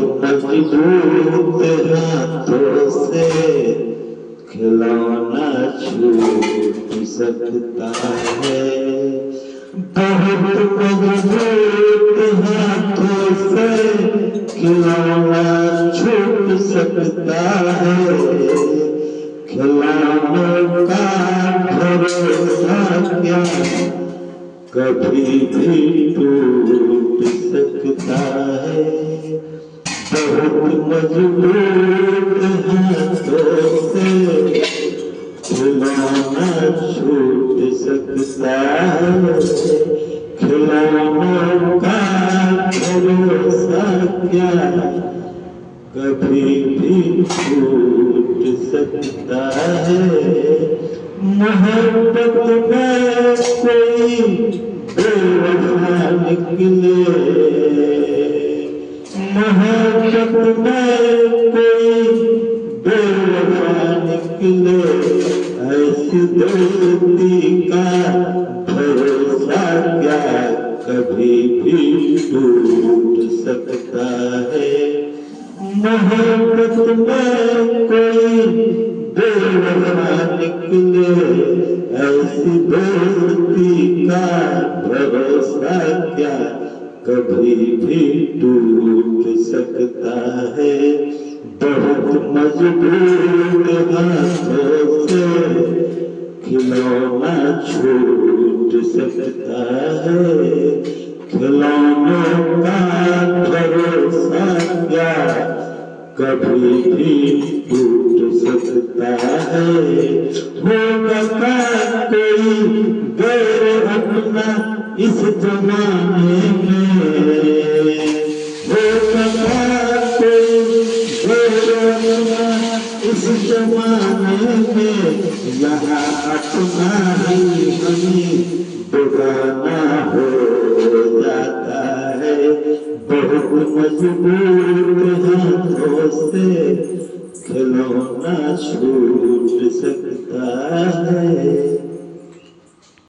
मजबूत हाथों से खिलौना छूट सकता है। बहुत मजबूत हाथों से खिलौना छूट सकता है। खिलौनों का भरोसा क्या कभी भी टूट सकता है। बहुत मजबूत हाथों से खिलौना छूट सकता है। खिलौनों का भरोसा क्या कभी भी छूट सकता है। मोहब्बत में कोई बेवफा निकले, मोहब्बत में कोई बेवफा निकले, ऐसी दोस्ती का भरोसा क्या कभी भी टूट सकता है। मोहब्बत में कोई बेवफा निकले, ऐसी दोस्ती का भरोसा क्या कभी भी टूट सकता है। बहुत मजबूत हाथों से खिलौना छूट सकता है। खिलौनों का भरोसा क्या कभी भी टूट सकता है। होगा कोई गैर अपना इस जमाने में, होगा कोई गैर अपना इस जमाने में, यहाँ अपना ही हमें बेगाना हो जाता है। बहुत मजबूत हाथों से खिलौना छूट सकता है।